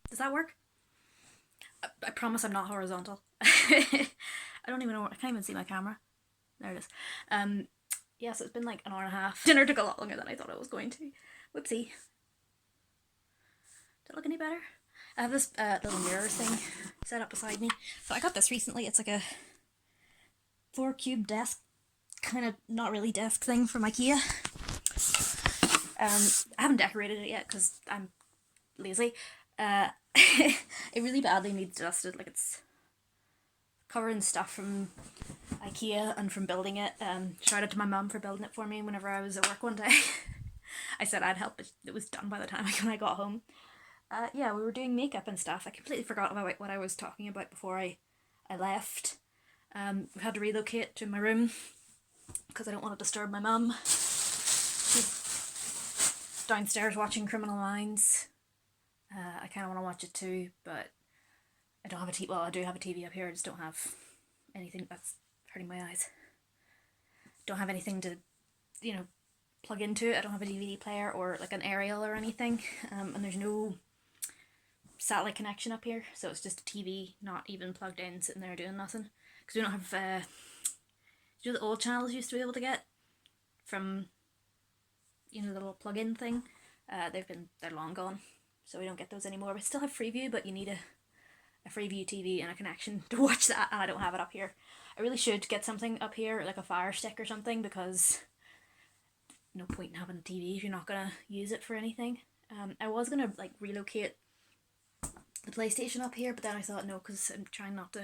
Does that work? I promise I'm not horizontal. I don't even know. I can't even see my camera. There it is. Yeah, so it's been like an hour and a half. Dinner took a lot longer than I thought it was going to. Whoopsie. Does it look any better? I have this little mirror thing set up beside me. So I got this recently. It's like a 4 cube desk, kind of not really desk thing from IKEA. I haven't decorated it yet because I'm lazy. It really badly needs dusted. Like, it's covered in stuff from IKEA and from building it. Shout out to my mum for building it for me whenever I was at work one day. I said I'd help, but it was done by the time when I got home. Yeah, we were doing makeup and stuff. I completely forgot about what I was talking about before I left. We had to relocate to my room because I don't want to disturb my mum. She's downstairs watching Criminal Minds. I kind of want to watch it too, but I don't have a TV. Well, I do have a TV up here. I just don't have anything. That's hurting my eyes. Don't have anything to, plug into it. I don't have a DVD player or like an aerial or anything. And there's no satellite connection up here, so it's just a TV, not even plugged in, sitting there doing nothing. Because we don't have, the old channels you used to be able to get from, the little plug-in thing. They're long gone, so we don't get those anymore. We still have Freeview, but you need a Freeview TV and a connection to watch that, and I don't have it up here. I really should get something up here, like a Fire Stick or something, because no point in having a TV if you're not gonna use it for anything. I was gonna like relocate the PlayStation up here, but then I thought no, because I'm trying not to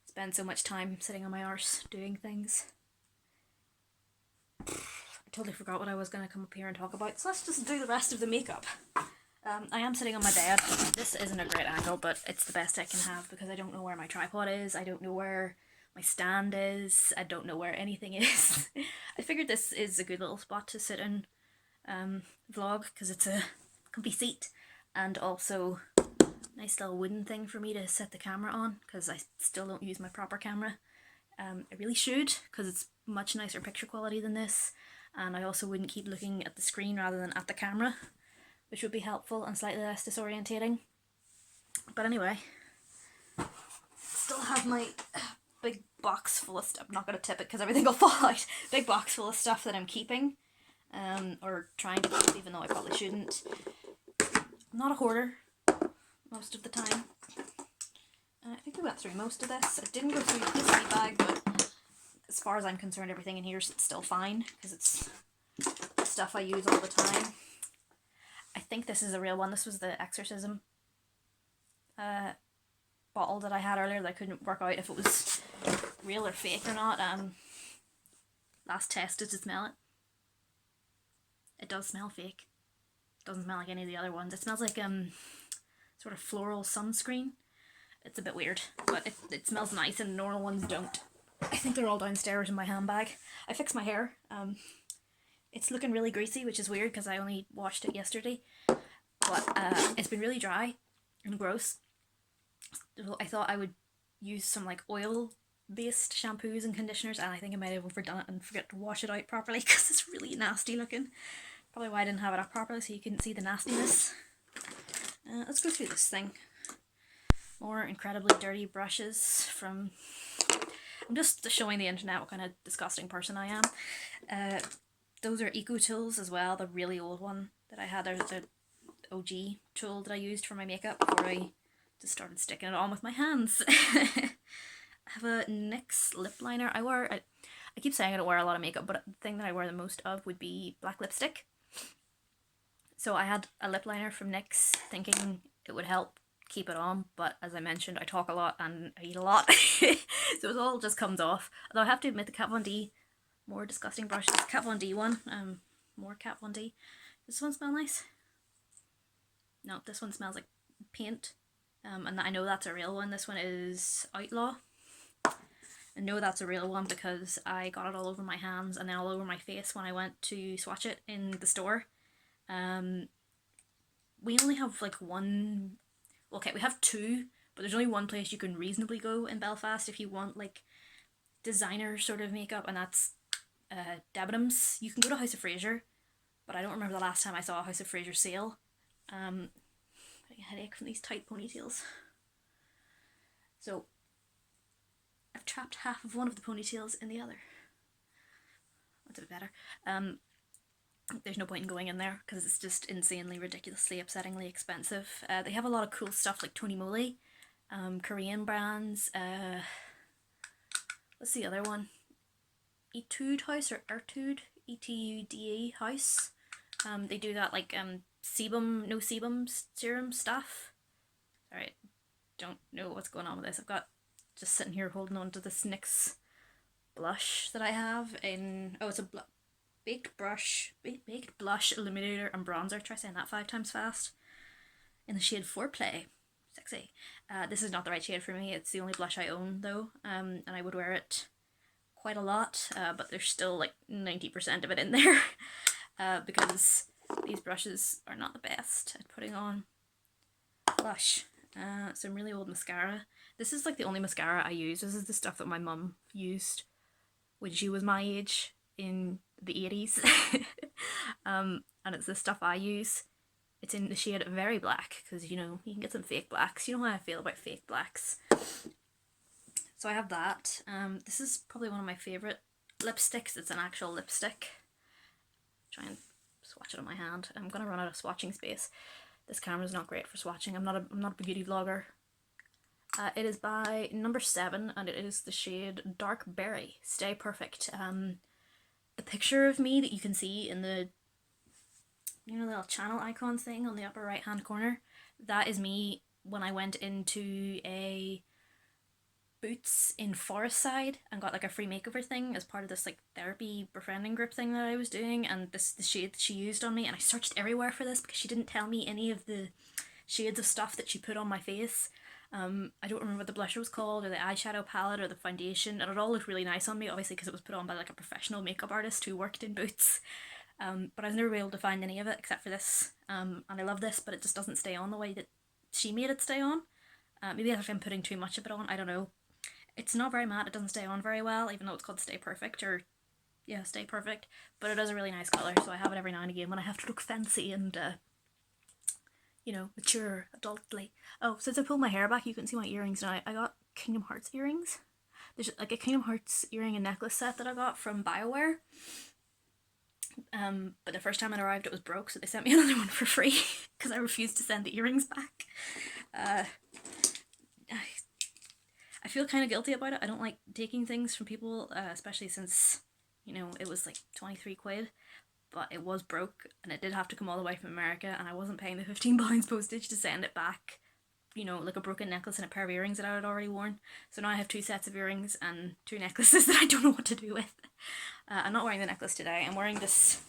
spend so much time sitting on my arse doing things. I totally forgot what I was gonna come up here and talk about, so let's just do the rest of the makeup. I am sitting on my bed. This isn't a great angle, but it's the best I can have because I don't know where my tripod is. I don't know where my stand is. I don't know where anything is. I figured this is a good little spot to sit in vlog because it's a comfy seat and also a nice little wooden thing for me to set the camera on because I still don't use my proper camera. I really should because it's much nicer picture quality than this, and I also wouldn't keep looking at the screen rather than at the camera, which would be helpful and slightly less disorientating. But anyway, still have my big box full of stuff. I'm not going to tip it because everything will fall out. Big box full of stuff that I'm keeping, or trying to keep, even though I probably shouldn't. I'm not a hoarder most of the time. I think we went through most of this. I didn't go through this tea bag, but as far as I'm concerned, everything in here is still fine because it's stuff I use all the time. I think this is a real one. This was the exorcism bottle that I had earlier that I couldn't work out if it was real or fake or not. Last tested to smell it. It does smell fake. It doesn't smell like any of the other ones. It smells like sort of floral sunscreen. It's a bit weird, but it smells nice and normal ones don't. I think they're all downstairs in my handbag. I fixed my hair. It's looking really greasy, which is weird because I only washed it yesterday. But it's been really dry and gross. I thought I would use some like oil-based shampoos and conditioners, and I think I might have overdone it and forget to wash it out properly because it's really nasty looking. Probably why I didn't have it up properly, so you couldn't see the nastiness. Let's go through this thing. More incredibly dirty brushes from... I'm just showing the internet what kind of disgusting person I am. Those are Eco Tools as well, the really old one that I had. There's the OG tool that I used for my makeup before I just started sticking it on with my hands. I have a NYX lip liner. I keep saying I don't wear a lot of makeup, but the thing that I wear the most of would be black lipstick. So I had a lip liner from NYX thinking it would help keep it on, but as I mentioned, I talk a lot and I eat a lot, so it all just comes off. Although I have to admit, the Kat Von D, more disgusting brush, this Kat Von D one, more Kat Von D. Does this one smell nice? No, this one smells like paint, and I know that's a real one. This one is Outlaw. I know that's a real one because I got it all over my hands and then all over my face when I went to swatch it in the store. We only have like one... Okay, we have two, but there's only one place you can reasonably go in Belfast if you want like designer sort of makeup, and that's Debenhams. You can go to House of Fraser, but I don't remember the last time I saw a House of Fraser sale. getting a headache from these tight ponytails. So I've trapped half of one of the ponytails in the other. That's a bit better. There's no point in going in there because it's just insanely, ridiculously, upsettingly expensive. They have a lot of cool stuff like Tony Moly, Korean brands. What's the other one? Etude House or Etude, Etude House. They do that like sebum, no sebum serum stuff. Alright, don't know what's going on with this. I've got just sitting here holding on to this NYX blush that I have in, oh, it's a baked blush illuminator and bronzer. Try saying that 5 times fast. In the shade Foreplay. Sexy. This is not the right shade for me. It's the only blush I own though, and I would wear it quite a lot, but there's still like 90% of it in there because these brushes are not the best at putting on blush. Some really old mascara. This is like the only mascara I use. This is the stuff that my mum used when she was my age in the 80s. And it's the stuff I use. It's in the shade Very Black, because you know, you can get some fake blacks. You know how I feel about fake blacks. So I have that. This is probably one of my favourite lipsticks. It's an actual lipstick. Try and swatch it on my hand. I'm gonna run out of swatching space. This camera's not great for swatching. I'm not a beauty vlogger. It is by number 7 and it is the shade Dark Berry. Stay Perfect. The picture of me that you can see in the, you know, little channel icon thing on the upper right hand corner, that is me when I went into a Boots in Forestside and got like a free makeover thing as part of this like therapy befriending group thing that I was doing, and the shade that she used on me, and I searched everywhere for this because she didn't tell me any of the shades of stuff that she put on my face. I don't remember what the blusher was called, or the eyeshadow palette, or the foundation, and it all looked really nice on me, obviously because it was put on by like a professional makeup artist who worked in Boots. But I was never able to find any of it except for this, and I love this, but it just doesn't stay on the way that she made it stay on. Maybe that's if I'm putting too much of it on, I don't know. It's not very matte, it doesn't stay on very well, even though it's called Stay Perfect, or yeah, Stay Perfect, but it is a really nice colour, so I have it every now and again when I have to look fancy and you know, mature, adultly. Oh, since I pulled my hair back, you can see my earrings now. I got Kingdom Hearts earrings. There's like a Kingdom Hearts earring and necklace set that I got from BioWare. But the first time it arrived it was broke, so they sent me another one for free because I refused to send the earrings back. I feel kind of guilty about it. I don't like taking things from people, especially since, you know, it was like 23 quid. But it was broke and it did have to come all the way from America, and I wasn't paying the £15 postage to send it back, you know, like a broken necklace and a pair of earrings that I had already worn. So now I have 2 sets of earrings and 2 necklaces that I don't know what to do with. I'm not wearing the necklace today. I'm wearing this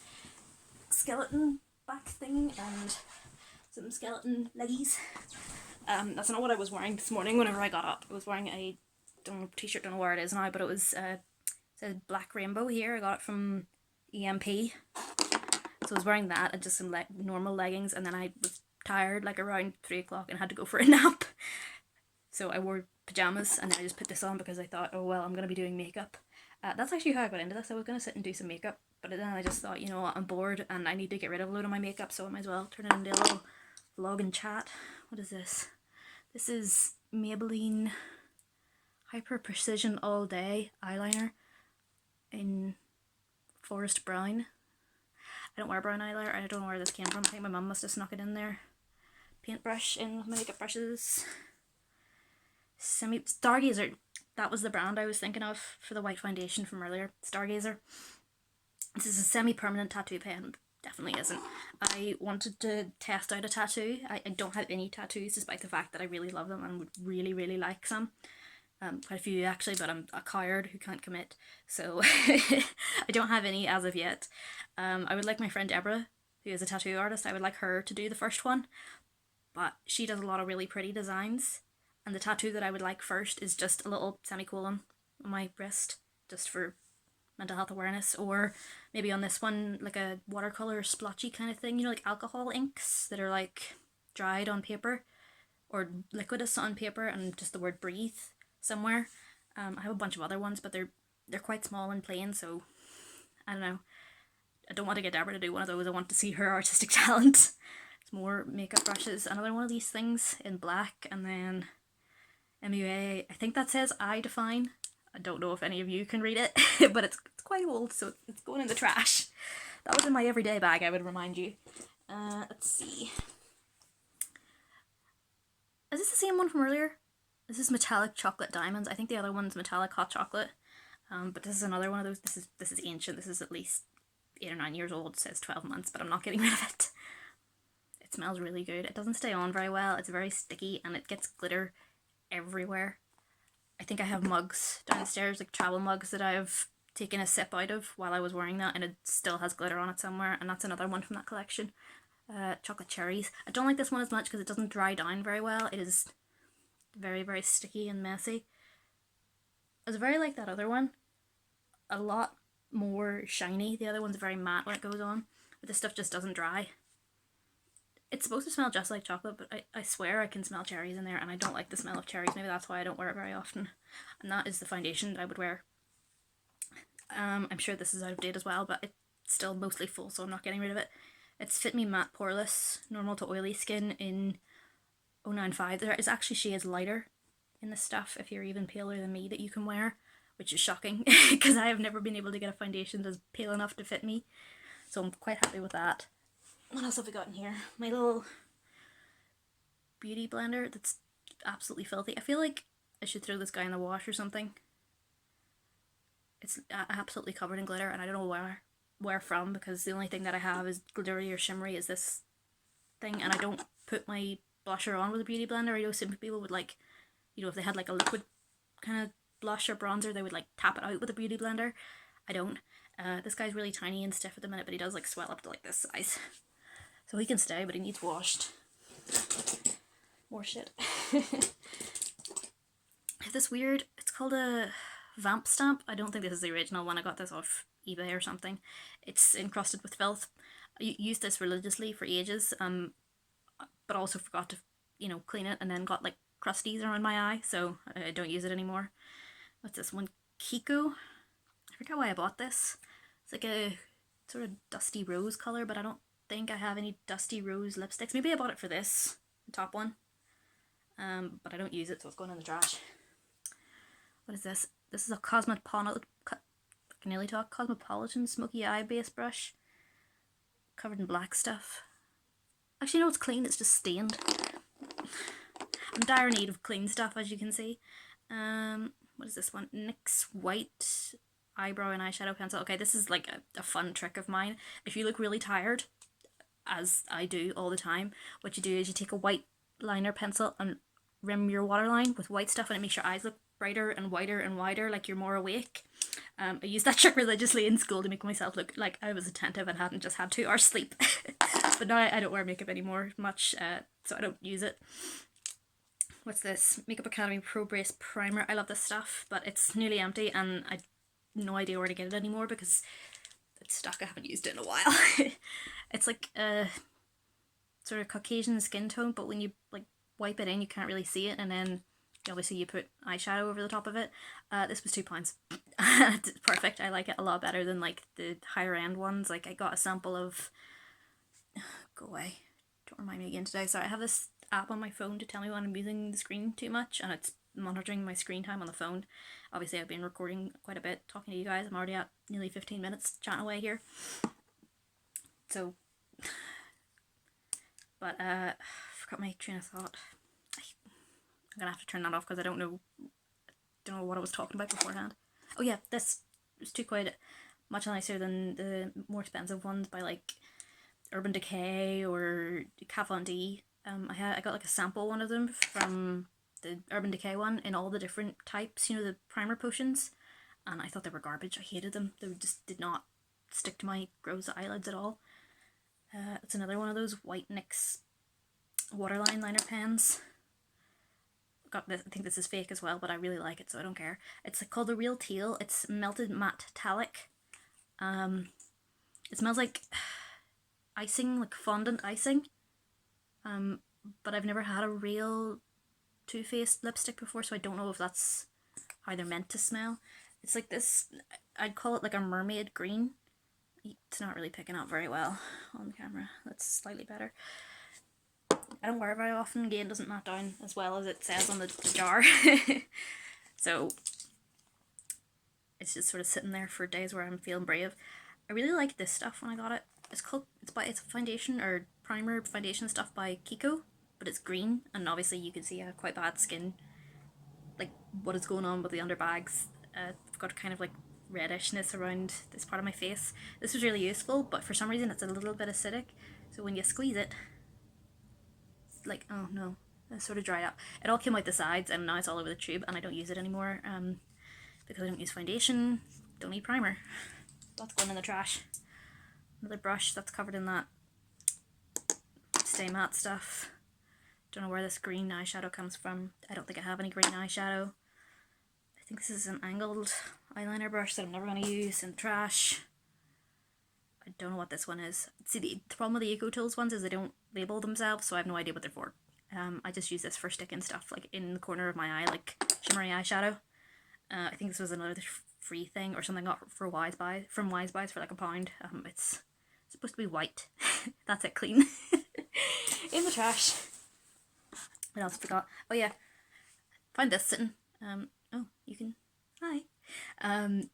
skeleton back thing and some skeleton leggies. That's not what I was wearing this morning whenever I got up. I was wearing a t-shirt, don't know where it is now, but it was it says Black Rainbow here. I got it from EMP. So I was wearing that and just some normal leggings, and then I was tired like around 3 o'clock and had to go for a nap. So I wore pyjamas and then I just put this on because I thought, oh well, I'm going to be doing makeup. That's actually how I got into this. I was going to sit and do some makeup, but then I just thought, you know what, I'm bored and I need to get rid of a load of my makeup, so I might as well turn it into a little vlog and chat. What is this? This is Maybelline Hyper Precision All Day eyeliner in Forest Brown. I don't wear brown eyeliner. I don't know where this came from. I think my mum must have snuck it in there. Paintbrush in with my makeup brushes. Stargazer. That was the brand I was thinking of for the white foundation from earlier. Stargazer. This is a semi-permanent tattoo pen. Definitely isn't. I wanted to test out a tattoo. I don't have any tattoos, despite the fact that I really love them and would really, really like some. Quite a few actually, but I'm a coward who can't commit, so I don't have any as of yet. I would like my friend Deborah, who is a tattoo artist, I would like her to do the first one, but she does a lot of really pretty designs, and the tattoo that I would like first is just a little semicolon on my wrist, just for mental health awareness, or maybe on this one like a watercolour splotchy kind of thing, you know, like alcohol inks that are like dried on paper, or liquidous on paper, and just the word breathe somewhere. I have a bunch of other ones, but they're quite small and plain, so I don't know. I don't want to get Deborah to do one of those. I want to see her artistic talent. Some more makeup brushes. Another one of these things in black, and then MUA. I think that says I Define. I don't know if any of you can read it, but it's quite old, so it's going in the trash. That was in my everyday bag, I would remind you. Let's see. Is this the same one from earlier? This is Metallic Chocolate Diamonds. I think the other one's Metallic Hot Chocolate. But this is another one of those. This is ancient. This is at least 8 or 9 years old. It says 12 months, but I'm not getting rid of it. It smells really good. It doesn't stay on very well. It's very sticky and it gets glitter everywhere. I think I have mugs downstairs, like travel mugs that I've taken a sip out of while I was wearing that, and it still has glitter on it somewhere, and that's another one from that collection. Chocolate cherries. I don't like this one as much because it doesn't dry down very well. It is very, very sticky and messy. It's very like that other one. A lot more shiny. The other one's very matte when it goes on, but this stuff just doesn't dry. It's supposed to smell just like chocolate, but I swear I can smell cherries in there, and I don't like the smell of cherries. Maybe that's why I don't wear it very often. And that is the foundation that I would wear. I'm sure this is out of date as well, but it's still mostly full, so I'm not getting rid of it. It's Fit Me Matte Poreless, normal to oily skin in 095. There is actually shades lighter in this stuff, if you're even paler than me, that you can wear, which is shocking, because I have never been able to get a foundation that's pale enough to fit me. So I'm quite happy with that. What else have we got in here? My little beauty blender that's absolutely filthy. I feel like I should throw this guy in the wash or something. It's absolutely covered in glitter, and I don't know where from, because the only thing that I have is glittery or shimmery is this thing, and I don't put my blusher on with a beauty blender. I know some people would, like, you know, if they had like a liquid kind of blush or bronzer, they would like tap it out with a beauty blender. I don't. This guy's really tiny and stiff at the minute, but he does like swell up to like this size. So he can stay, but he needs washed. More shit. I have this weird, it's called a vamp stamp. I don't think this is the original one. I got this off eBay or something. It's encrusted with filth. I used this religiously for ages, but also forgot to, you know, clean it, and then got like crusties around my eye, so I don't use it anymore. What's this one? Kiko? I forget why I bought this. It's like a sort of dusty rose colour, but I don't think I have any dusty rose lipsticks. Maybe I bought it for this, the top one. But I don't use it, so it's going in the trash. What is this? This is a Cosmopolitan Smoky Eye Base Brush. Covered in black stuff. Actually, no, it's clean, it's just stained. I'm dire need of clean stuff, as you can see. What is this one? NYX White Eyebrow and Eyeshadow Pencil. Okay, this is like a fun trick of mine. If you look really tired, as I do all the time, what you do is you take a white liner pencil and rim your waterline with white stuff, and it makes your eyes look brighter and whiter and wider, like you're more awake. I used that trick religiously in school to make myself look like I was attentive and hadn't just had 2 hours sleep. But now I don't wear makeup anymore much, so I don't use it. What's this? Makeup Academy Pro Base Primer. I love this stuff, but it's nearly empty, and I have no idea where to get it anymore because it's stuck. I haven't used it in a while. It's like a sort of Caucasian skin tone, but when you like wipe it in, you can't really see it, and then obviously you put eyeshadow over the top of it. This was £2. It's perfect. I like it a lot better than like the higher end ones. Like I got a sample of, go away, don't remind me again today. Sorry, I have this app on my phone to tell me when I'm using the screen too much, and it's monitoring my screen time on the phone. Obviously I've been recording quite a bit, talking to you guys. I'm already at nearly 15 minutes chatting away here. So, but I forgot my train of thought. I'm gonna have to turn that off because I don't know what I was talking about beforehand. Oh yeah, this is too quite much nicer than the more expensive ones by like Urban Decay or Kat Von D. I got like a sample one of them from the Urban Decay one in all the different types, you know, the primer potions, and I thought they were garbage. I hated them. They just did not stick to my gross eyelids at all. It's another one of those white NYX waterline liner pens. Got this. I think this is fake as well, but I really like it, so I don't care. It's called the Real Teal. It's melted matte metallic. It smells like icing, like fondant icing. But I've never had a real Too Faced lipstick before, so I don't know if that's how they're meant to smell. It's like this, I'd call it like a mermaid green. It's not really picking up very well on camera. That's slightly better. I don't wear it very often. Again, doesn't mat down as well as it says on the jar. So it's just sort of sitting there for days where I'm feeling brave. I really like this stuff when I got it. It's a foundation or primer foundation stuff by Kiko, but it's green, and obviously you can see I have quite bad skin, like what is going on with the underbags. I've got kind of like reddishness around this part of my face. This was really useful, but for some reason it's a little bit acidic, so when you squeeze it, it's like, oh no, it sort of dried up. It all came out the sides and now it's all over the tube, and I don't use it anymore because I don't use foundation, don't need primer. That's going in the trash. Another brush that's covered in that Stay Matte stuff. Don't know where this green eyeshadow comes from. I don't think I have any green eyeshadow. I think this is an angled eyeliner brush that I'm never going to use. In the trash. I don't know what this one is. See, the problem with the Eco Tools ones is they don't label themselves, so I have no idea what they're for. I just use this for sticking stuff like in the corner of my eye, like shimmery eyeshadow. I think this was another free thing or something got from Wise Buys for like £1. It's supposed to be white. That's it, clean. In the trash. What else have I got? Oh yeah, find this sitting. Oh, you can. Hi.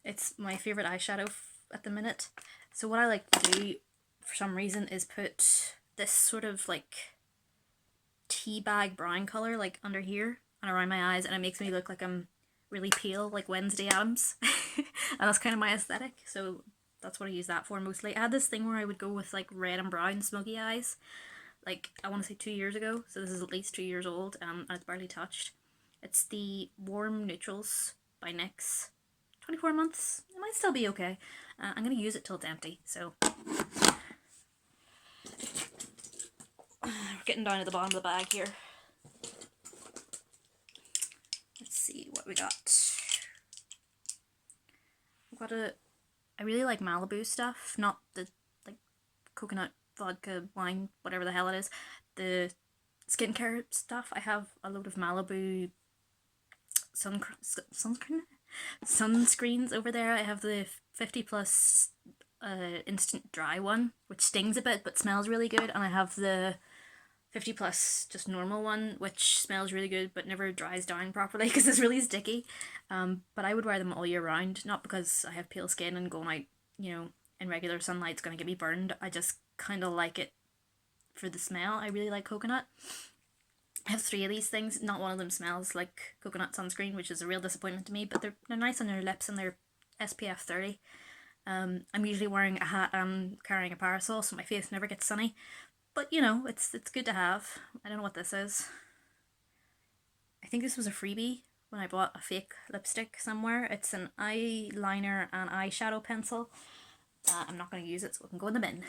It's my favorite eyeshadow at the minute. So what I like to do, for some reason, is put this sort of like tea bag brown color like under here and around my eyes, and it makes me look like I'm really pale, like Wednesday Addams. And that's kind of my aesthetic, so that's what I use that for mostly. I had this thing where I would go with like red and brown smuggy eyes, like I want to say 2 years ago, so this is at least 2 years old, and it's barely touched. It's the Warm Neutrals by NYX. 24 months, it might still be okay. I'm going to use it till it's empty, so we're getting down to the bottom of the bag here. Let's see what we got. We've got I really like Malibu stuff, not the like coconut vodka wine, whatever the hell it is. The skincare stuff, I have a load of Malibu sunscreens over there. I have the 50 plus instant dry one, which stings a bit but smells really good, and I have the 50 plus just normal one, which smells really good but never dries down properly because it's really sticky. But I would wear them all year round, not because I have pale skin and going out, you know, in regular sunlight is going to get me burned. I just kind of like it for the smell. I really like coconut. I have 3 of these things. Not one of them smells like coconut sunscreen, which is a real disappointment to me, but they're nice on your lips and they're SPF 30. I'm usually wearing a hat and carrying a parasol, so my face never gets sunny. But, you know, it's good to have. I don't know what this is. I think this was a freebie when I bought a fake lipstick somewhere. It's an eyeliner and eyeshadow pencil. I'm not going to use it, so it can go in the bin.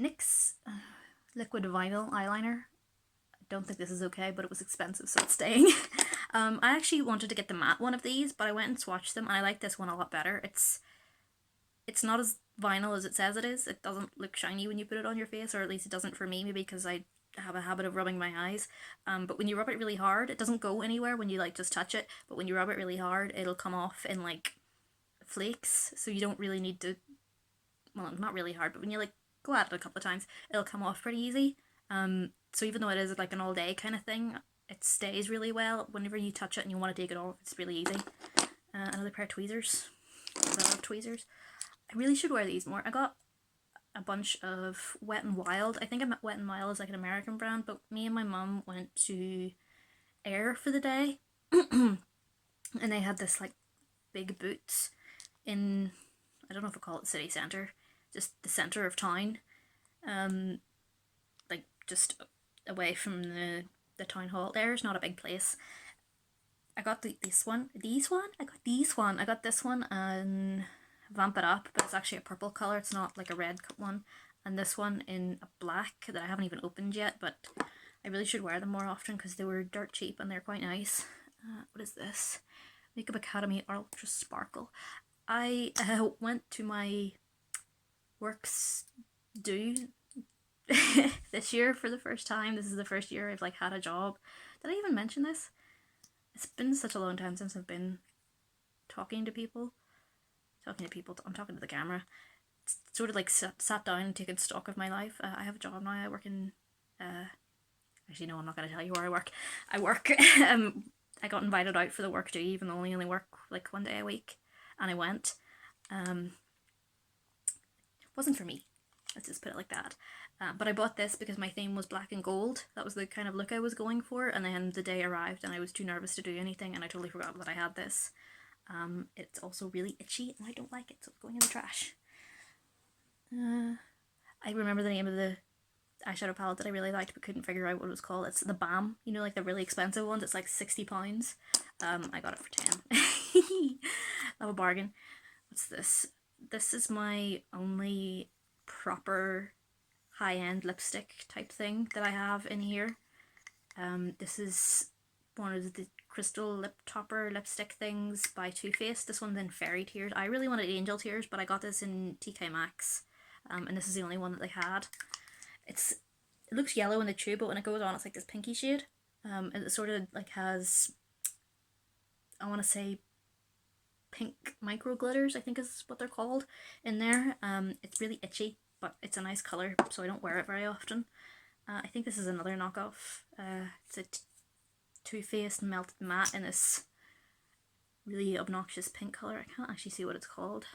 NYX liquid vinyl eyeliner. I don't think this is okay, but it was expensive, so it's staying. I actually wanted to get the matte one of these, but I went and swatched them, and I like this one a lot better. It's not as vinyl as it says it is. It doesn't look shiny when you put it on your face, or at least it doesn't for me, maybe because I have a habit of rubbing my eyes. But when you rub it really hard, it doesn't go anywhere when you like just touch it, but when you rub it really hard, it'll come off in like flakes, so you don't really need to, well, not really hard, but when you like go at it a couple of times, it'll come off pretty easy. So even though it is like an all day kind of thing, it stays really well. Whenever you touch it and you want to take it off, it's really easy. Another pair of tweezers. I love tweezers. I really should wear these more. I got a bunch of Wet n Wild. I think Wet n Wild is like an American brand, but me and my mum went to Air for the day, and they had this like big Boots in, I don't know if I call it city centre, just the centre of town, like just away from the town hall. There, it's not a big place. I got this one. I got this one and Vamp It Up, but it's actually a purple colour. It's not like a red one. And this one in a black that I haven't even opened yet, but I really should wear them more often because they were dirt cheap and they're quite nice. What is this? Makeup Academy Ultra Sparkle. I went to my works do this year for the first time. This is the first year I've like had a job. Did I even mention this? It's been such a long time since I've been talking to people. I'm talking to the camera. sort of like sat down and taken stock of my life. I have a job now. I work in, actually no, I'm not going to tell you where I work. I got invited out for the work do, even though I only work like 1 day a week, and I went. Wasn't for me, let's just put it like that. But I bought this because my theme was black and gold. That was the kind of look I was going for, and then the day arrived and I was too nervous to do anything, and I totally forgot that I had this. It's also really itchy and I don't like it, so it's going in the trash. I remember the name of the eyeshadow palette that I really liked but couldn't figure out what it was called. It's the Balm, you know, like the really expensive ones. It's like £60. I got it for 10. Love a bargain. What's this? This is my only proper high-end lipstick type thing that I have in here. This is one of the crystal lip topper lipstick things by Too Faced. This one's in Fairy Tears. I really wanted Angel Tears, but I got this in TK Maxx, and this is the only one that they had. It looks yellow in the tube, but when it goes on, it's like this pinky shade. And it sort of like has, I want to say, pink micro glitters, I think is what they're called, in there. It's really itchy, but it's a nice colour, so I don't wear it very often. I think this is another knockoff. It's a Too Faced Melted Matte in this really obnoxious pink colour. I can't actually see what it's called.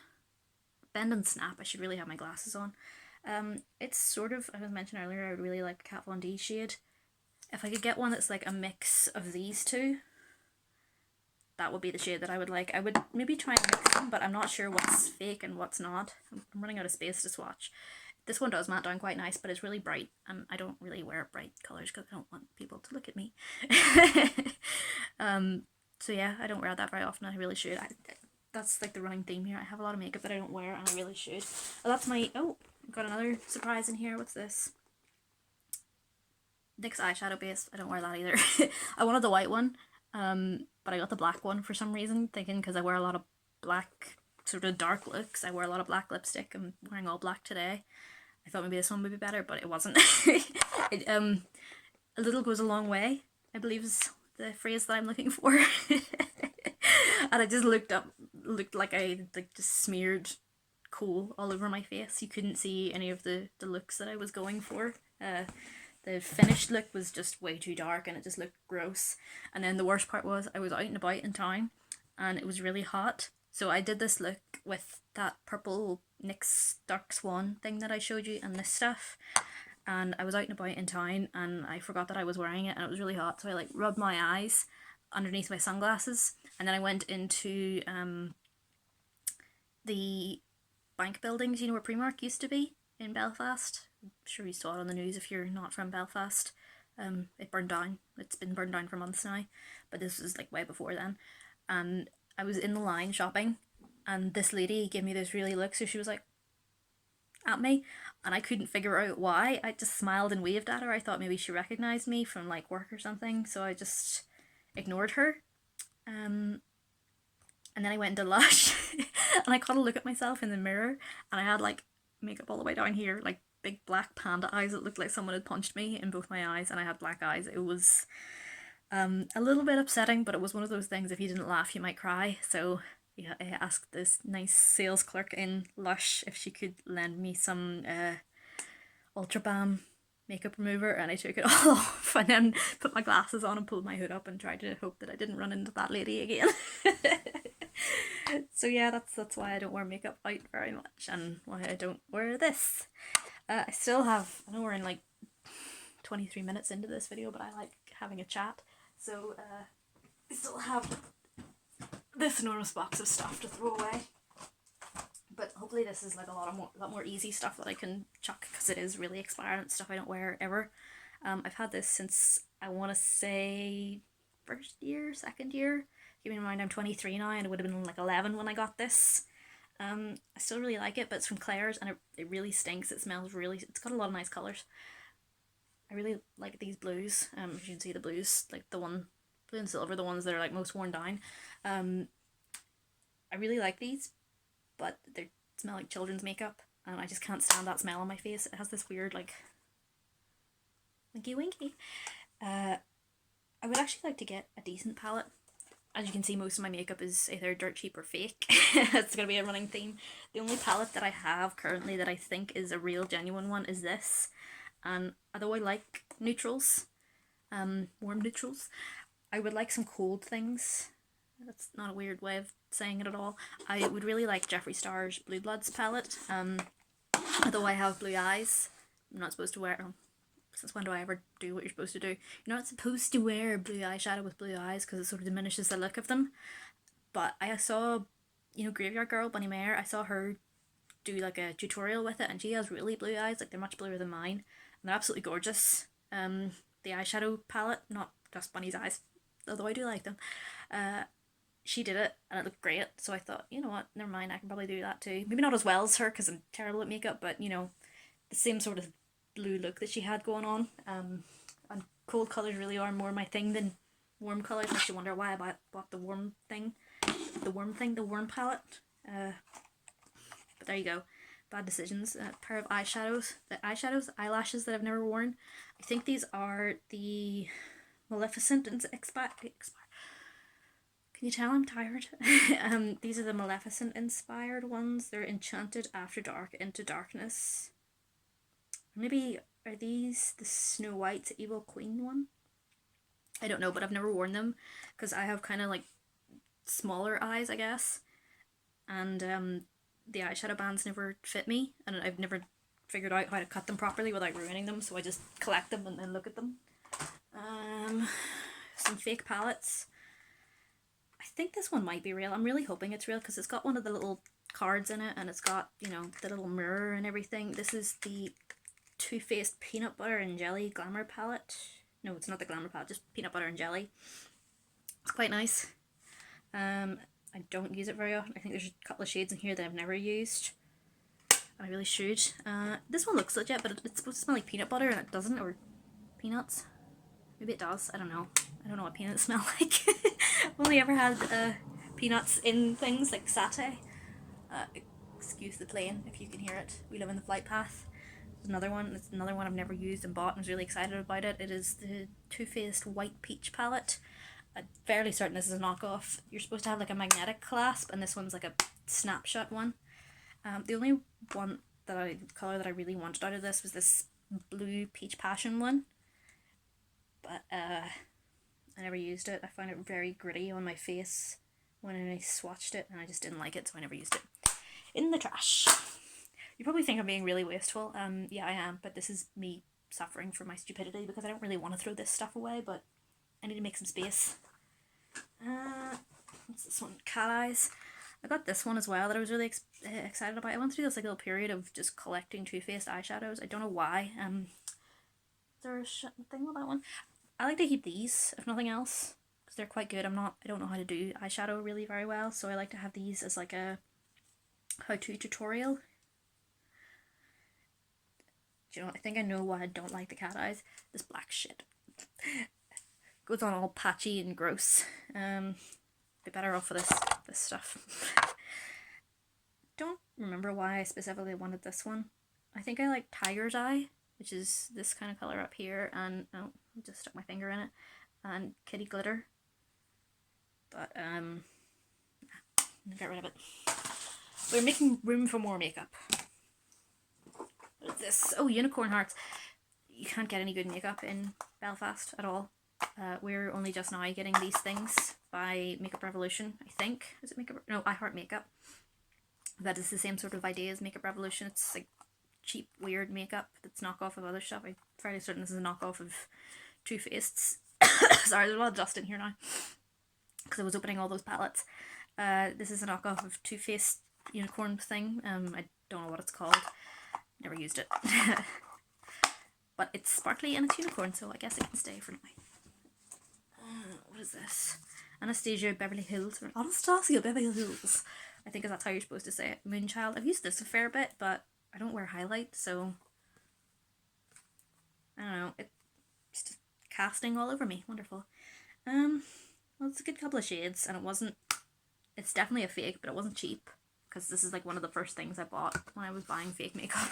Bend and Snap. I should really have my glasses on. It's sort of, I was mentioning earlier, I would really like a Kat Von D shade. If I could get one that's like a mix of these two, that would be the shade that I would like. I would maybe try and mix them, but I'm not sure what's fake and what's not. I'm running out of space to swatch. This one does matte down quite nice, but it's really bright, and I don't really wear bright colours because I don't want people to look at me. So yeah, I don't wear that very often. I really should. That's like the running theme here. I have a lot of makeup that I don't wear, and I really should. Well, that's my, oh, I've got another surprise in here. What's this? NYX eyeshadow base. I don't wear that either. I wanted the white one, but I got the black one for some reason, thinking because I wear a lot of black, sort of dark looks. I wear a lot of black lipstick. I'm wearing all black today. I thought maybe this one would be better, but it wasn't. A little goes a long way, I believe is the phrase that I'm looking for. And I just looked like I just smeared kohl all over my face. You couldn't see any of the looks that I was going for. The finished look was just way too dark and it just looked gross. And then the worst part was I was out and about in town and it was really hot. So I did this look with that purple NYX Dark Swan thing that I showed you and this stuff. And I was out and about in town and I forgot that I was wearing it and it was really hot. So I like rubbed my eyes underneath my sunglasses and then I went into the bank buildings, you know where Primark used to be in Belfast. I'm sure you saw it on the news if you're not from Belfast. It burned down. It's been burned down for months now, but this was like way before then. And I was in the line shopping and this lady gave me this really look, so she was like at me and I couldn't figure out why. I just smiled and waved at her. I thought maybe she recognized me from like work or something, so I just ignored her. And then I went into Lush and I caught a look at myself in the mirror and I had like makeup all the way down here, like big black panda eyes that looked like someone had punched me in both my eyes, and I had black eyes. It was a little bit upsetting, but it was one of those things, if you didn't laugh you might cry. So yeah, I asked this nice sales clerk in Lush if she could lend me some Ultra Balm makeup remover, and I took it all off and then put my glasses on and pulled my hood up and tried to hope that I didn't run into that lady again. So yeah, that's why I don't wear makeup out very much and why I don't wear this. I still have, I know we're in like 23 minutes into this video, but I like having a chat, so I still have this enormous box of stuff to throw away. But hopefully this is like a lot more easy stuff that I can chuck, because it is really expiring stuff I don't wear ever. I've had this since, I want to say, first year, second year. Keeping in mind I'm 23 now and it would have been like 11 when I got this. I still really like it, but it's from Claire's and it really stinks. It smells really, it's got a lot of nice colours. I really like these blues. As you can see, the blues, like the one, blue and silver, the ones that are like most worn down. I really like these, but they smell like children's makeup and I just can't stand that smell on my face. It has this weird like winky winky. I would actually like to get a decent palette. As you can see, most of my makeup is either dirt cheap or fake. It's going to be a running theme. The only palette that I have currently that I think is a real genuine one is this. And although I like neutrals, warm neutrals, I would like some cold things. That's not a weird way of saying it at all. I would really like Jeffree Star's Blue Bloods palette. Although I have blue eyes, I'm not supposed to wear them. Since when do I ever do what you're supposed to do? You're not supposed to wear blue eyeshadow with blue eyes because it sort of diminishes the look of them. But I saw, Graveyard Girl, Bunny Mayer, I saw her do like a tutorial with it, and she has really blue eyes, like they're much bluer than mine. And they're absolutely gorgeous. The eyeshadow palette, not just Bunny's eyes, although I do like them. She did it and it looked great, so I thought, you know what, never mind, I can probably do that too. Maybe not as well as her because I'm terrible at makeup, but the same sort of blue look that she had going on. And cold colours really are more my thing than warm colours. Makes you wonder why I bought the warm palette. But there you go. Bad decisions. A pair of eyeshadows. Eyelashes that I've never worn. I think these are the Maleficent expired. Can you tell I'm tired? These are the Maleficent inspired ones. They're Enchanted After Dark Into Darkness. Maybe are these the Snow White's Evil Queen one? I don't know, but I've never worn them because I have kind of like smaller eyes, I guess. And the eyeshadow bands never fit me, and I've never figured out how to cut them properly without ruining them, so I just collect them and then look at them. Some fake palettes. I think this one might be real. I'm really hoping it's real because it's got one of the little cards in it and it's got, the little mirror and everything. This is the Too Faced Peanut Butter and Jelly Glamour palette. No, it's not the Glamour palette, just Peanut Butter and Jelly. It's quite nice. I don't use it very often. I think there's a couple of shades in here that I've never used. I really should. This one looks legit, but it's supposed to smell like peanut butter and it doesn't, or peanuts. Maybe it does. I don't know. I don't know what peanuts smell like. I've only ever had peanuts in things like satay. Excuse the plane if you can hear it. We live in the flight path. There's another one. It's another one I've never used and bought and was really excited about it. It is the Too Faced White Peach palette. I'm fairly certain this is a knockoff. You're supposed to have like a magnetic clasp, and this one's like a snapshot one. The only colour that I really wanted out of this was this blue peach passion one. But I never used it. I found it very gritty on my face when I swatched it, and I just didn't like it, so I never used it. In the trash. You probably think I'm being really wasteful. Yeah, I am, but this is me suffering for my stupidity because I don't really want to throw this stuff away, but I need to make some space. What's this one? Cat Eyes. I got this one as well that I was really excited about. I went through this like little period of just collecting Too Faced eyeshadows. I don't know why. Is there a thing with that one? I like to keep these, if nothing else, because they're quite good. I don't know how to do eyeshadow really very well, so I like to have these as like a how-to tutorial. Do you know, I think I know why I don't like the cat eyes. This black shit. Goes on all patchy and gross. Be better off with this stuff. Don't remember why I specifically wanted this one. I think I like Tiger's Eye, which is this kind of colour up here, and I just stuck my finger in it, and Kitty Glitter. But get rid of it. We're making room for more makeup. What is this? Oh, Unicorn Hearts. You can't get any good makeup in Belfast at all. We're only just now getting these things by Makeup Revolution, I think. Is it Makeup? No, I Heart Makeup. That is the same sort of idea as Makeup Revolution. It's like cheap, weird makeup that's knockoff of other stuff. I'm fairly certain this is a knockoff of Too Faced's. Sorry, there's a lot of dust in here now because I was opening all those palettes. This is a knockoff of Too Faced unicorn thing. I don't know what it's called. Never used it. But it's sparkly and it's unicorn, so I guess it can stay for now. What is this? Anastasia Beverly Hills. Or Anastasia Beverly Hills. I think that's how you're supposed to say it. Moonchild. I've used this a fair bit, but I don't wear highlight, so I don't know. It's just casting all over me. Wonderful. Well, it's a good couple of shades, and it's definitely a fake, but it wasn't cheap, because this is like one of the first things I bought when I was buying fake makeup.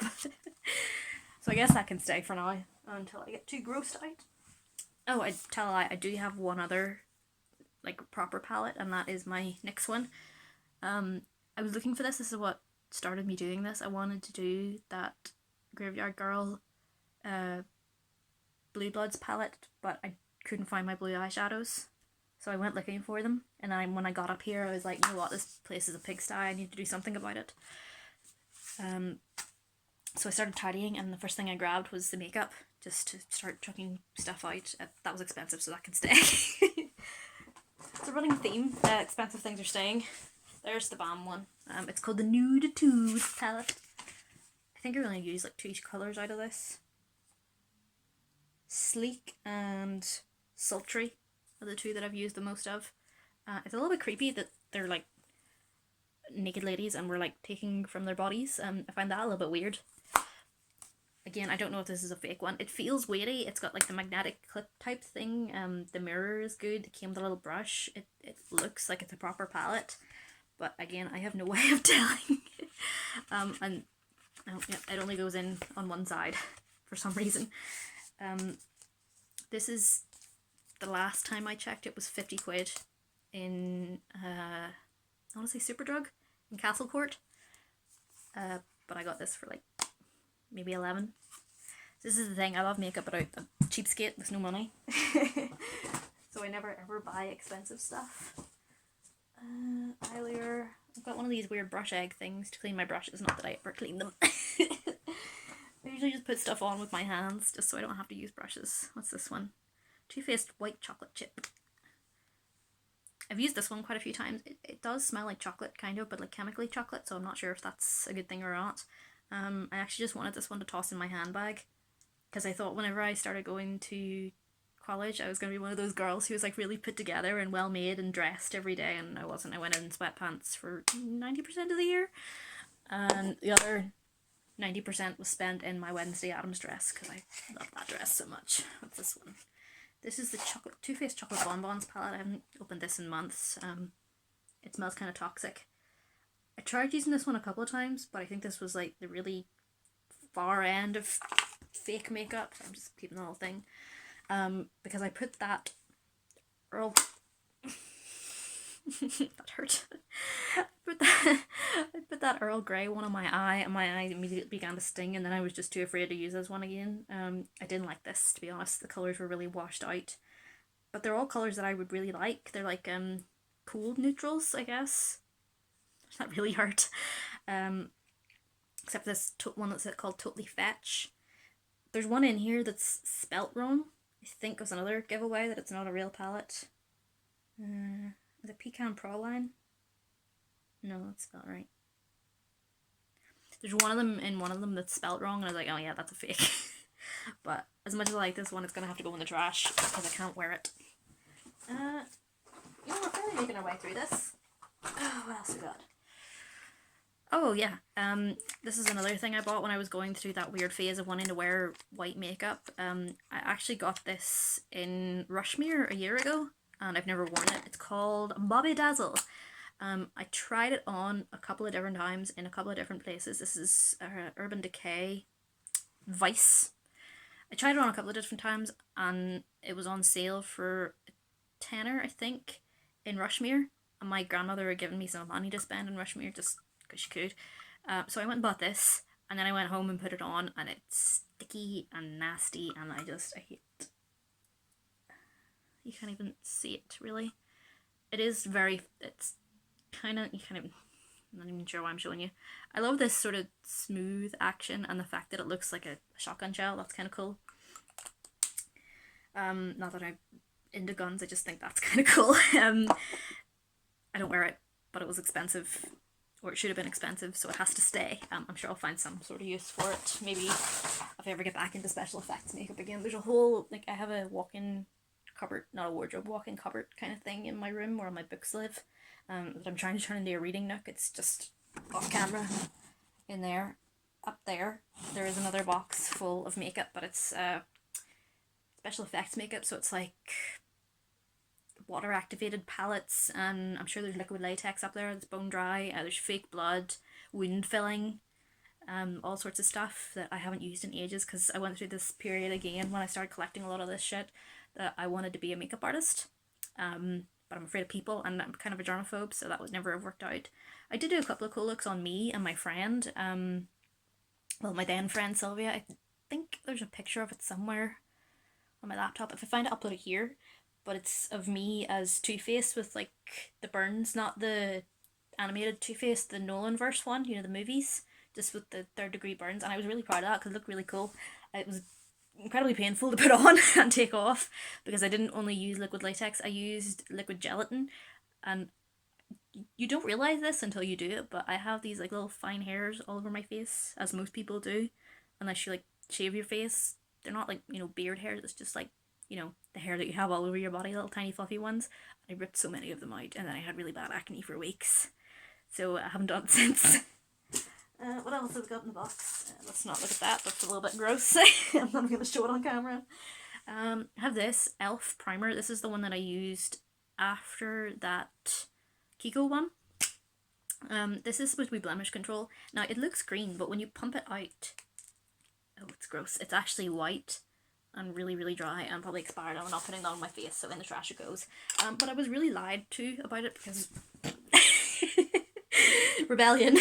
So I guess that can stay for now, until I get too grossed out. Oh, I tell a lie, I do have one other like proper palette, and that is my NYX one. I was looking for this. This is what started me doing this. I wanted to do that Graveyard Girl Blue Bloods palette, but I couldn't find my blue eyeshadows. So I went looking for them, and when I got up here, I was like, you know what, this place is a pigsty, I need to do something about it. So I started tidying, and the first thing I grabbed was the makeup, just to start chucking stuff out. That was expensive, so that can stay. It's a running theme, expensive things are staying. There's the Balm one. It's called the Nude Tude palette. I think I only used like 2 colours out of this. Sleek and Sultry are the 2 that I've used the most of. It's a little bit creepy that they're like naked ladies and we're like taking from their bodies. I find that a little bit weird. Again, I don't know if this is a fake one. It feels weighty. It's got like the magnetic clip type thing. The mirror is good. It came with a little brush. It looks like it's a proper palette. But again, I have no way of telling. And it only goes in on one side for some reason. This is the last time I checked. It was 50 quid in, I want to say Superdrug in Castle Court. But I got this for like maybe 11. This is the thing, I love makeup, but I'm a cheapskate with no money. So I never ever buy expensive stuff. Eyeliner. I've got one of these weird brush egg things to clean my brushes, not that I ever clean them. I usually just put stuff on with my hands, just so I don't have to use brushes. What's this one? Too Faced White Chocolate Chip. I've used this one quite a few times. It does smell like chocolate, kind of, but like chemically chocolate, so I'm not sure if that's a good thing or not. I actually just wanted this one to toss in my handbag, because I thought whenever I started going to college, I was going to be one of those girls who was like really put together and well made and dressed every day, and I wasn't. I went in sweatpants for 90% of the year, and the other 90% was spent in my Wednesday Addams dress, because I love that dress so much. What's this one? This is the Too Faced Chocolate Bonbons palette. I haven't opened this in months. It smells kind of toxic. I tried using this one a couple of times, but I think this was like the really far end of fake makeup. So I'm just keeping the whole thing. Because I put that Earl... that hurt. I put that Earl Grey one on my eye, and my eye immediately began to sting, and then I was just too afraid to use this one again. I didn't like this, to be honest. The colours were really washed out. But they're all colours that I would really like. They're like cool neutrals, I guess. That really hurt. Except for this one that's called Totally Fetch. There's one in here that's spelt wrong. I think it was another giveaway that it's not a real palette. Is it Pecan Praline? No, that's spelled right. There's one of them that's spelled wrong, and I was like, oh yeah, that's a fake. But as much as I like this one, it's gonna have to go in the trash because I can't wear it. You know, we're finally making our way through this. Oh, what else we got? Oh yeah, this is another thing I bought when I was going through that weird phase of wanting to wear white makeup. I actually got this in Rushmere a year ago, and I've never worn it. It's called Bobby Dazzle. I tried it on a couple of different times in a couple of different places. This is Urban Decay Vice. I tried it on a couple of different times, and it was on sale for a tenner, I think, in Rushmere. And my grandmother had given me some money to spend in Rushmere just because she could. So I went and bought this, and then I went home and put it on, and it's sticky and nasty, and I hate it. You can't even see it, really. It is very, it's kind of, I'm not even sure why I'm showing you. I love this sort of smooth action, and the fact that it looks like a shotgun shell, that's kind of cool. Not that I'm into guns, I just think that's kind of cool. I don't wear it, but it was expensive, or it should have been expensive, so it has to stay. I'm sure I'll find some sort of use for it. Maybe if I ever get back into special effects makeup again. There's a whole, like, I have a walk-in cupboard, not a wardrobe, walk-in cupboard kind of thing in my room where my books live, that I'm trying to turn into a reading nook. It's just off camera in there. Up there is another box full of makeup, but it's special effects makeup, so it's like water activated palettes, and I'm sure there's liquid latex up there that's bone dry. There's fake blood, wound filling, all sorts of stuff that I haven't used in ages, because I went through this period again when I started collecting a lot of this shit that I wanted to be a makeup artist. but I'm afraid of people, and I'm kind of a germaphobe, so that would never have worked out. I did do a couple of cool looks on me and my friend, well, my then friend Sylvia. I think there's a picture of it somewhere on my laptop. If I find it, I'll put it here. But it's of me as Two-Face with like the burns, not the animated Two-Face, the Nolan-verse one, you know, the movies, just with the third-degree burns. And I was really proud of that because it looked really cool. It was incredibly painful to put on and take off because I didn't only use liquid latex, I used liquid gelatin. And you don't realize this until you do it, but I have these like little fine hairs all over my face, as most people do, unless you like shave your face. They're not like, you know, beard hairs, it's just like, you know, the hair that you have all over your body, little tiny fluffy ones. I ripped so many of them out, and then I had really bad acne for weeks. So I haven't done it since. What else have we got in the box? Let's not look at that, that's a little bit gross. I'm not going to show it on camera. I have this e.l.f. primer. This is the one that I used after that Kiko one. This is supposed to be blemish control. Now it looks green, but when you pump it out, oh, it's gross. It's actually white and really, really dry and probably expired. I'm not putting that on my face, so in the trash it goes. But I was really lied to about it because rebellion.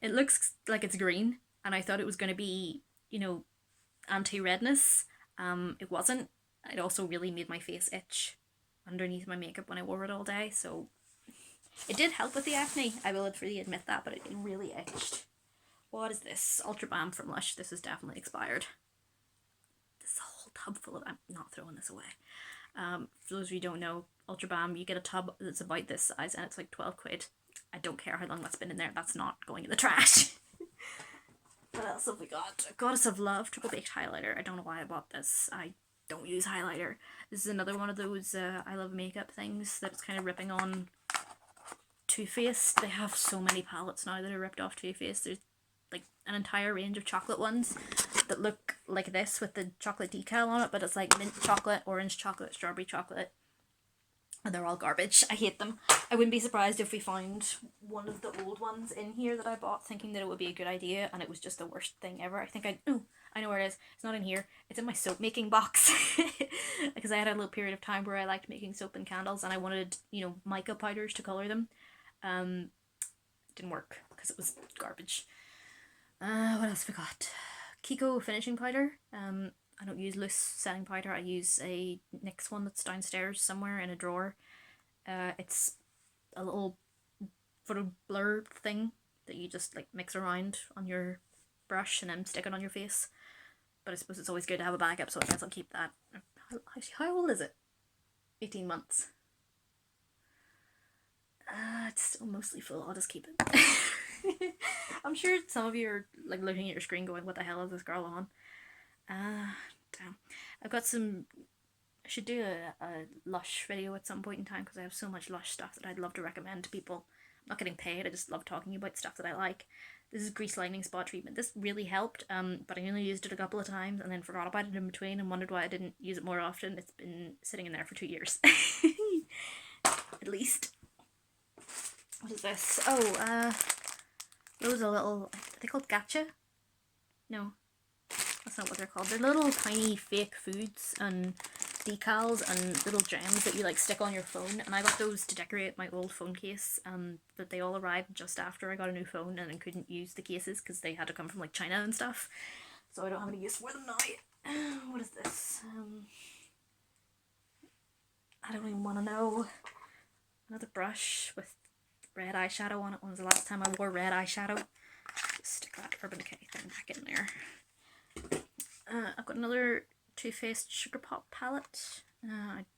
It looks like it's green, and I thought it was going to be, you know, anti-redness. It wasn't. It also really made my face itch underneath my makeup when I wore it all day, so it did help with the acne, I will freely admit that, but it really itched. What is this? Ultra Balm from Lush. This is definitely expired. This is a whole tub full of... I'm not throwing this away. For those of you who don't know, Ultra Balm, you get a tub that's about this size and it's like 12 quid. I don't care how long that's been in there, that's not going in the trash. What else have we got? Goddess of Love Triple Baked Highlighter. I don't know why I bought this. I don't use highlighter. This is another one of those I love makeup things that's kind of ripping on Too Faced. They have so many palettes now that are ripped off Too Faced. There's like an entire range of chocolate ones that look like this with the chocolate decal on it, but it's like mint chocolate, orange chocolate, strawberry chocolate, and they're all garbage. I hate them. I wouldn't be surprised if we found one of the old ones in here that I bought thinking that it would be a good idea and it was just the worst thing ever. I know where it is. It's not in here. It's in my soap making box. Because I had a little period of time where I liked making soap and candles and I wanted, you know, mica powders to colour them. Didn't work because it was garbage. What else have we got? Kiko finishing powder. I don't use loose setting powder. I use a NYX one that's downstairs somewhere in a drawer. It's a little photo blur thing that you just like mix around on your brush and then stick it on your face. But I suppose it's always good to have a backup, so I guess I'll keep that. How old is it? 18 months. It's still mostly full. I'll just keep it. I'm sure some of you are like looking at your screen going, what the hell is this girl on? Damn. I've got some... I should do a Lush video at some point in time because I have so much Lush stuff that I'd love to recommend to people. I'm not getting paid, I just love talking about stuff that I like. This is Grease Lightning Spot Treatment. This really helped, but I only used it a couple of times and then forgot about it in between and wondered why I didn't use it more often. It's been sitting in there for 2 years. At least. What is this? Oh, those are little... Are they called gacha? No. That's not what they're called. They're little tiny fake foods and decals and little gems that you like stick on your phone, and I got those to decorate my old phone case, but they all arrived just after I got a new phone and I couldn't use the cases because they had to come from like China and stuff, so I don't have any use for them now. What is this? I don't even want to know. Another brush with red eyeshadow on it. When was the last time I wore red eyeshadow? Just stick that Urban Decay thing back in there. I've got another Too Faced Sugar Pop palette.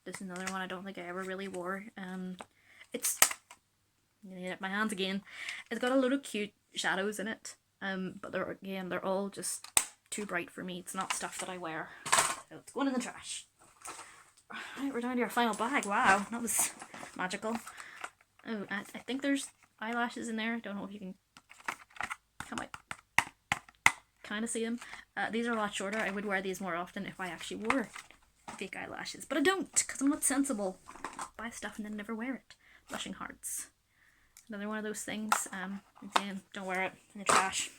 This is another one I don't think I ever really wore. It's... I'm gonna get my hands again. It's got a load of cute shadows in it, but they're all just too bright for me. It's not stuff that I wear. So it's going in the trash. Right, we're down to our final bag. Wow, that was magical. Oh, I think there's eyelashes in there. I don't know if you can kind of see them. These are a lot shorter. I would wear these more often if I actually wore fake eyelashes, but I don't because I'm not sensible. I buy stuff and then never wear it. Blushing Hearts. Another one of those things. Again, don't wear it, in the trash.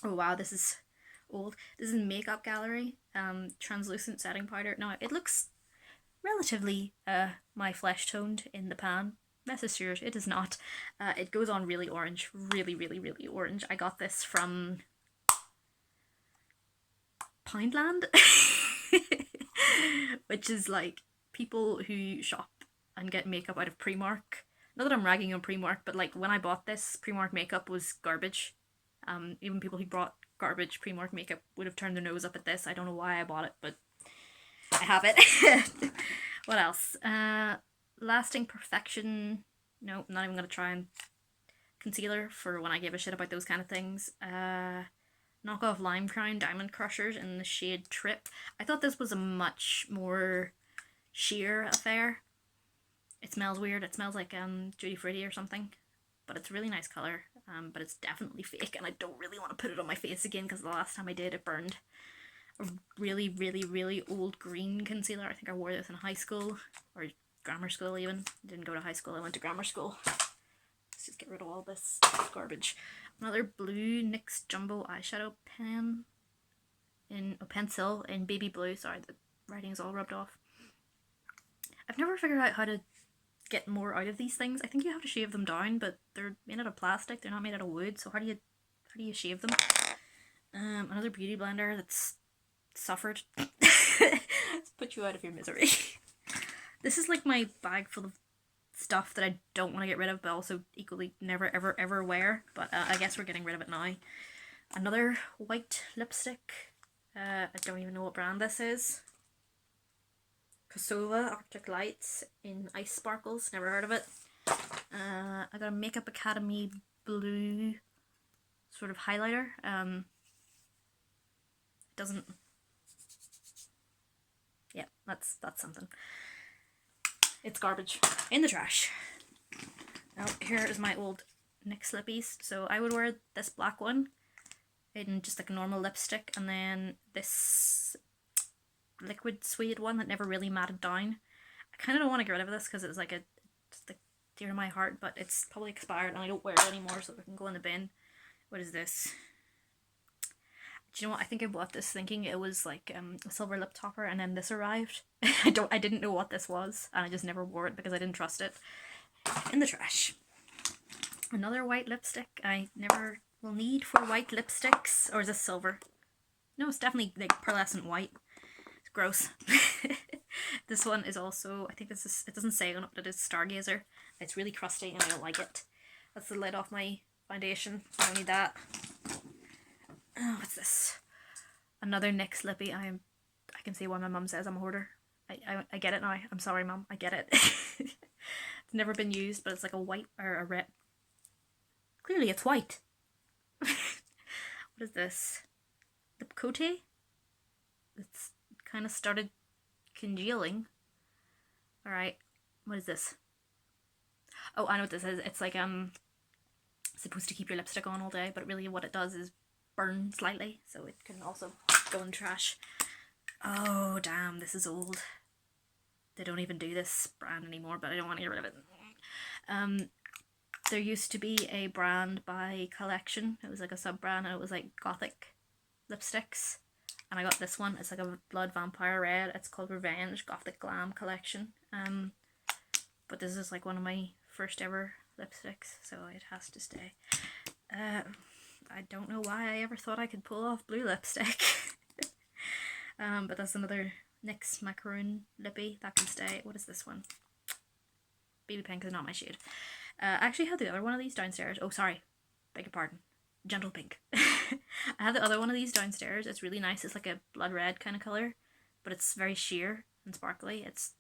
Oh wow, this is old. This is Makeup Gallery. Translucent setting powder. Now it looks relatively my flesh toned in the pan. Rest assured, it is not. It goes on really orange, really, really, really orange. I got this from Poundland, which is like people who shop and get makeup out of Primark. Not that I'm ragging on Primark, but like when I bought this, Primark makeup was garbage. Even people who bought garbage Primark makeup would have turned their nose up at this. I don't know why I bought it, but I have it. What else? Lasting Perfection. No, I'm not even gonna try and concealer for when I give a shit about those kind of things. Knockoff Lime Crown Diamond Crushers in the shade Trip. I thought this was a much more sheer affair. It smells weird. It smells like Tutti Frutti or something, but it's a really nice colour. But it's definitely fake, and I don't really want to put it on my face again because the last time I did, it burned. A really, really, really old green concealer. I think I wore this in high school or grammar school even. I didn't go to high school. I went to grammar school. Let's just get rid of all this garbage. Another blue NYX Jumbo eyeshadow pen in a pencil in baby blue. Sorry, the writing's all rubbed off. I've never figured out how to get more out of these things. I think you have to shave them down, but they're made out of plastic. They're not made out of wood. So how do you shave them? Another beauty blender that's suffered. Let's put you out of your misery. This is like my bag full of stuff that I don't want to get rid of, but also equally never ever ever wear. But I guess we're getting rid of it now. Another white lipstick. I don't even know what brand this is. Kosova Arctic Lights in Ice Sparkles. Never heard of it. I got a Makeup Academy blue sort of highlighter. It doesn't. Yeah, that's something. It's garbage. In the trash. Now, here is my old NYX lippies. So I would wear this black one in just like a normal lipstick, and then this liquid suede one that never really matted down. I kind of don't want to get rid of this because it's like just like dear to my heart, but it's probably expired and I don't wear it anymore, so it can go in the bin. What is this? Do you know what? I think I bought this thinking it was like a silver lip topper, and then this arrived. I didn't know what this was, and I just never wore it because I didn't trust it. In the trash. Another white lipstick. I never will need for white lipsticks. Or is this silver? No, it's definitely like pearlescent white. It's gross. This one is also, I think this is, it doesn't say on it, but it is Stargazer. It's really crusty and I don't like it. That's the lid off my foundation. I don't need that. Oh, what's this? Another NYX lippy. I can see why my mum says I'm a hoarder. I get it now. I'm sorry, Mum. I get it. It's never been used, but it's like a white or a red. Clearly, it's white. What is this? Lip coat? It's kind of started congealing. All right. What is this? Oh, I know what this is. It's like supposed to keep your lipstick on all day, but really what it does is burn slightly, so it can also go in the trash. Oh damn, this is old. They don't even do this brand anymore, but I don't want to get rid of it. There used to be a brand by Collection. It was like a sub-brand, and it was like gothic lipsticks. And I got this one. It's like a blood vampire red. It's called Revenge Gothic Glam Collection. But this is like one of my first ever lipsticks, so it has to stay. I don't know why I ever thought I could pull off blue lipstick. But that's another NYX macaroon lippy. That can stay. What is this one? Baby pink is not my shade. I actually had the other one of these downstairs. Oh, sorry. Beg your pardon. Gentle pink. I have the other one of these downstairs. It's really nice. It's like a blood red kind of colour, but it's very sheer and sparkly. It's,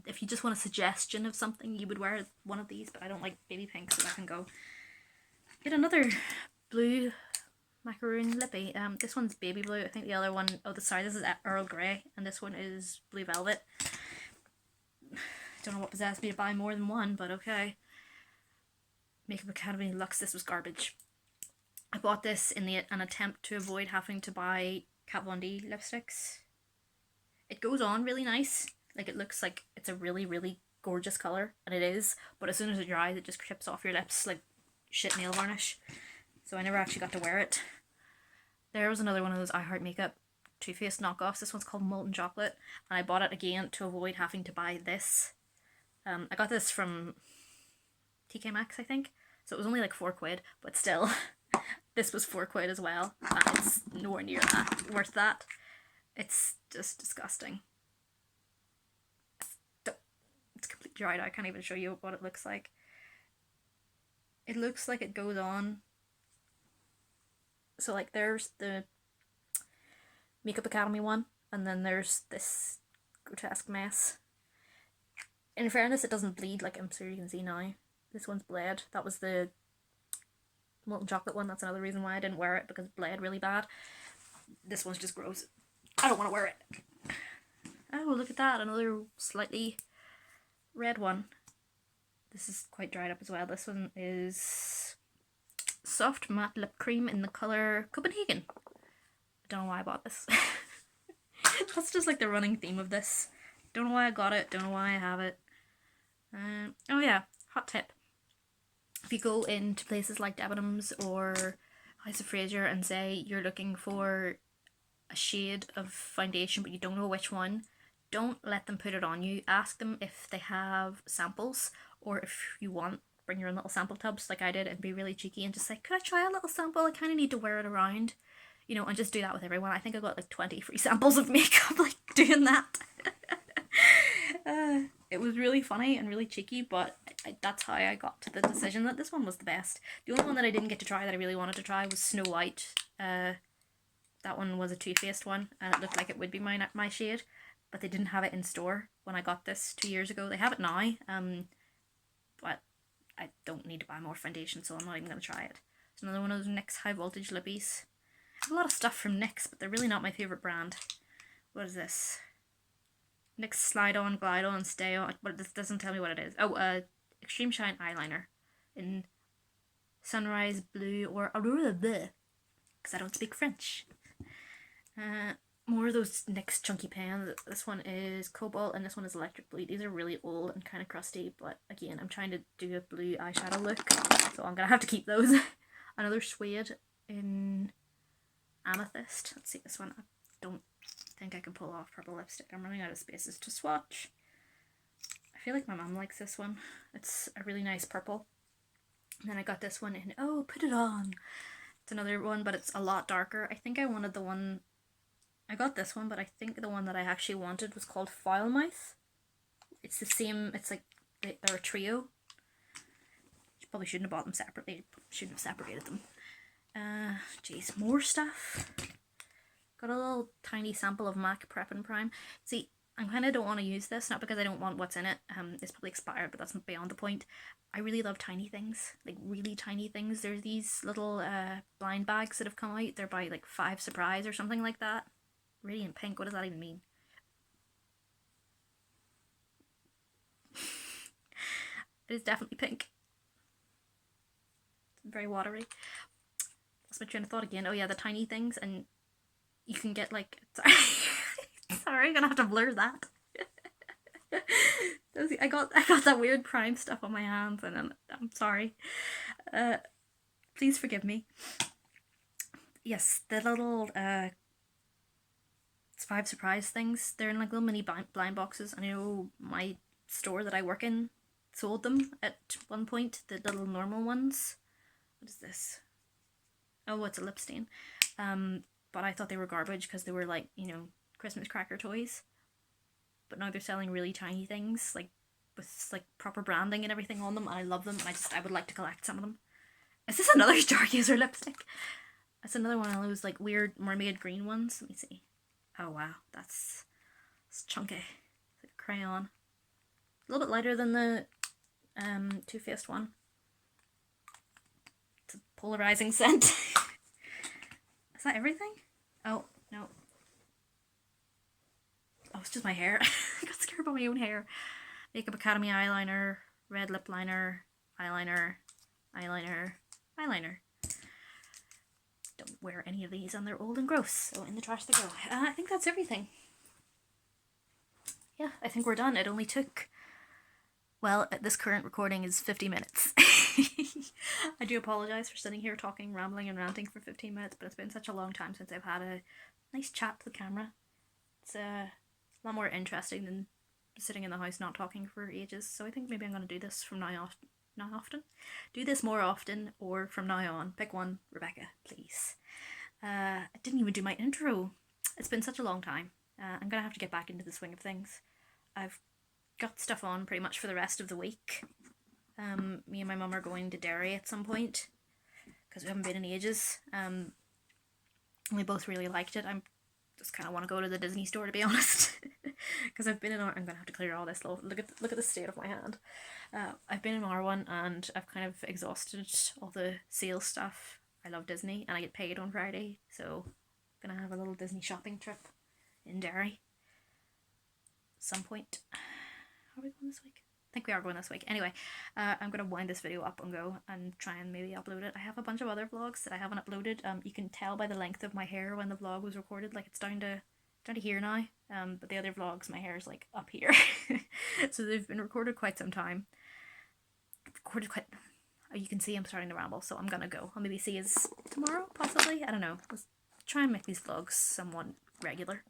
if you just want a suggestion of something, you would wear one of these, but I don't like baby pink, so that can go. Get another blue macaroon lippy. This one's baby blue. I think the other one, oh, sorry, this is Earl Grey, and this one is blue velvet. Don't know what possessed me to buy more than one, but okay. Makeup Academy Luxe. This was garbage. I bought this in an attempt to avoid having to buy Kat Von D lipsticks. It goes on really nice. Like, it looks like it's a really, really gorgeous colour, and it is, but as soon as it dries, it just chips off your lips like shit nail varnish. So I never actually got to wear it. There was another one of those I Heart Makeup Too Faced knockoffs. This one's called Molten Chocolate, and I bought it again to avoid having to buy this. I got this from TK Maxx, I think, so it was only like £4, but still, this was £4 as well, and it's nowhere near that worth that. It's just disgusting. It's completely dried out. I can't even show you what it looks like. It looks like it goes on. So like there's the Makeup Academy one, and then there's this grotesque mess. In fairness, it doesn't bleed, like I'm sure you can see now. This one's bled. That was the Molten Chocolate one. That's another reason why I didn't wear it, because it bled really bad. This one's just gross. I don't want to wear it. Oh, look at that. Another slightly red one. This is quite dried up as well. This one is Soft Matte Lip Cream in the colour Copenhagen. I don't know why I bought this. That's just like the running theme of this. Don't know why I got it. Don't know why I have it. Oh yeah, hot tip. If you go into places like Debenhams or House of Fraser and say you're looking for a shade of foundation but you don't know which one, don't let them put it on you. Ask them if they have samples, or if you want, bring your own little sample tubs like I did and be really cheeky and just say, could I try a little sample? I kind of need to wear it around. You know, and just do that with everyone. I think I got like 20 free samples of makeup like doing that. It was really funny and really cheeky, but that's how I got to the decision that this one was the best. The only one that I didn't get to try that I really wanted to try was Snow White. That one was a Too Faced one, and it looked like it would be my shade, but they didn't have it in store when I got this 2 years ago. They have it now, but I don't need to buy more foundation, so I'm not even going to try it. It's another one of those NYX High Voltage Lippies. I have a lot of stuff from NYX, but they're really not my favourite brand. What is this? NYX Slide On, Glide On, Stay On, but this doesn't tell me what it is. Oh, Extreme Shine Eyeliner in Sunrise Blue or Aurora Bleu, because I don't speak French. More of those NYX chunky pens. This one is Cobalt and this one is Electric Blue. These are really old and kind of crusty, but again, I'm trying to do a blue eyeshadow look, so I'm going to have to keep those. Another Suede in Amethyst. Let's see this one. I don't think I can pull off purple lipstick. I'm running out of spaces to swatch. I feel like my mum likes this one. It's a really nice purple. And then I got this one in Oh, Put It On. It's another one, but it's a lot darker. I think I wanted the one... I got this one, but I think the one that I actually wanted was called Foul Mouth. It's the same... It's like... They're a trio. Probably shouldn't have bought them separately. Shouldn't have separated them. Jeez, more stuff. Got a little tiny sample of MAC Prep and Prime. See, I kind of don't want to use this, not because I don't want what's in it. It's probably expired, but that's beyond the point. I really love tiny things, like really tiny things. There's these little blind bags that have come out. They're by like Five Surprise or something like that. Radiant pink, what does that even mean? It is definitely pink. It's very watery. That's my train of thought again. Oh yeah, the tiny things, and you can get like... Sorry, sorry, I'm gonna have to blur that. I got that weird Prime stuff on my hands, and I'm sorry. Please forgive me. Yes, the little it's Five Surprise things. They're in like little mini blind boxes. I know my store that I work in sold them at one point. The little normal ones. What is this? Oh, it's a lip stain. But I thought they were garbage because they were like, you know, Christmas cracker toys. But now they're selling really tiny things, like with like proper branding and everything on them, and I love them, and I would like to collect some of them. Is this another Stargazer lipstick? That's another one of those like weird mermaid green ones. Let me see. Oh wow, it's chunky. It's like a crayon. A little bit lighter than the Too Faced one. It's a polarizing scent. Is that everything? Oh, no. Oh, it's just my hair. I got scared by my own hair. Makeup Academy eyeliner, red lip liner, eyeliner, eyeliner, eyeliner. Don't wear any of these and they're old and gross, so in the trash they go. I think that's everything. Yeah, I think we're done. It only took... Well, this current recording is 50 minutes. I do apologise for sitting here talking, rambling and ranting for 15 minutes, but it's been such a long time since I've had a nice chat to the camera. It's a lot more interesting than sitting in the house not talking for ages. So I think maybe I'm going to do this from now often. Do this more often, or from now on. Pick one, Rebecca, please. I didn't even do my intro. It's been such a long time. I'm going to have to get back into the swing of things. I've got stuff on pretty much for the rest of the week. Me and my mum are going to Derry at some point because we haven't been in ages. We both really liked it. I'm just kind of want to go to the Disney store, to be honest, because I've been in our. I'm gonna have to clear all this. Look at the state of my hand. I've been in R1 and I've kind of exhausted all the sales stuff. I love Disney and I get paid on Friday, so I'm gonna have a little Disney shopping trip in Derry at some point. Are we going this week? I think we are going this week. Anyway, I'm going to wind this video up and go and try and maybe upload it. I have a bunch of other vlogs that I haven't uploaded. You can tell by the length of my hair when the vlog was recorded, like it's down to here now. But the other vlogs, my hair is like up here. So they've been recorded quite some time. You can see I'm starting to ramble, so I'm gonna go. I'll maybe see you tomorrow, possibly. I don't know. Let's try and make these vlogs somewhat regular.